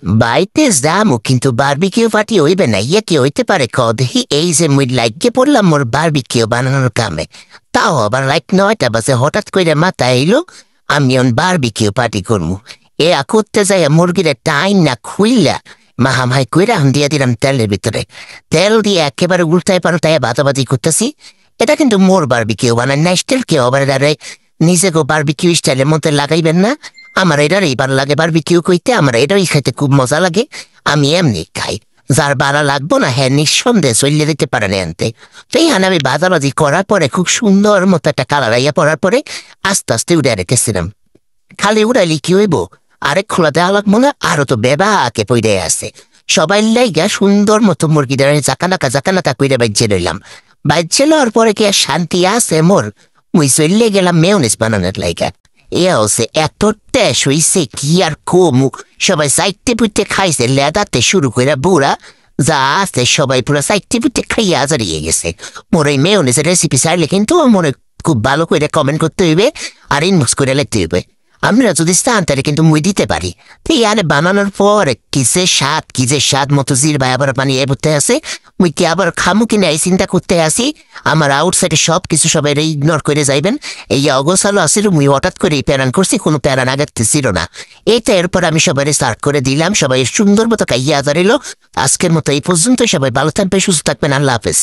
বাইতে যামু কিন্তু বারবিকিউ পার্টি হইবে না, ইয়ে কি হইতে পারে ক দেখি। এই যে মুই লাইকে পড়লাম মোর বারবিকিউ বানানোর কামে, তাও আবার লাইক 9টা বাজে হঠাৎ করে মাথা এলো আমি বারবিকিউ পার্টি করমু। এ করতে যাই মুরগির একটা আইন না খুইলা মাহামাই কইরা দিয়া দিলাম তেলের ভিতরে। তেল দিয়ে একেবারে উল্টায় পাল্টায় বাজাবাজি করতেছি। এটা কিন্তু মোর বারবিকিউ বানায় না, স্টাইল কেউ আবার নিজেকে বারবিকিউ স্টাইলের মধ্যে লাগাইবেন না। আমার এটারই ভালো লাগে বারবিকিউ কইতে, আমার এটাই খাইতে খুব মজা লাগে। আমি এমনি খাই, যার বাড়া লাগবো না হ্যাঁ নিঃসন্দেহে চলিয়ে দিতে পারেন আনতে। তো এইখানে আমি বাজাবাজি করার পরে খুব সুন্দর মতো একটা কালার আইয়া পড়ার পরে আস্তে আস্তে উড়ে রেখেছিলাম। খালি উড়াইলি কি হইব, আরেক খোলা দেওয়া লাগবো না, আরো তো বেবা আকে পইরে আছে। সবাই লাইগা সুন্দর মতো মুরগিদের জাকানাকা কইরে বাইজে রইলাম। বাইজে লওয়ার পরে কি আর শান্তি আছে মোর? মুই চললে গেলাম মেয়নিজ বানানোর লাইগা। এ হচ্ছে এত টেস হইছে কি আর কমু। সবাই সাইটতে পুইতে খাইছে, লেদাতে শুরু করে বুড়া যা আছে সবাই পুরো সাইটতে পুইতে খাইয়া হাজারিয়ে গেছে। মোর এই মেয়নিজের রেসিপি চাইলে কিন্তু মনে খুব ভালো করে কমেন্ট করতে হইবে আর ইনবক্স করে লিখতে হইবে। আমরা যদি চান তাহলে কিন্তু মুই দিতে পারি। তো ইয়ানে বানানোর পর কিসে স্বাদ মতো জির ভাই আবার বানিয়ে পড়তে আসে। মুই কি আবার খামু কিনা এই চিন্তা করতে আসি। আমার আউটসাইডে সব কিছু সবাই ইগনোর করে যাইবেন। এই অগোছালো আসিল, মুই হঠাৎ করে প্যারান করছি, কোনো প্যারান আগাতে ছিল না। এইটা এরপর আমি সবাই সার্ভ করে দিলাম, সবাই সুন্দর মতো খাইয়া হাজারিল। আজকের মতো এই পর্যন্ত, সবাই ভালো থাকবেন, সুস্থ থাকবেন, আল্লাহ হাফেজ।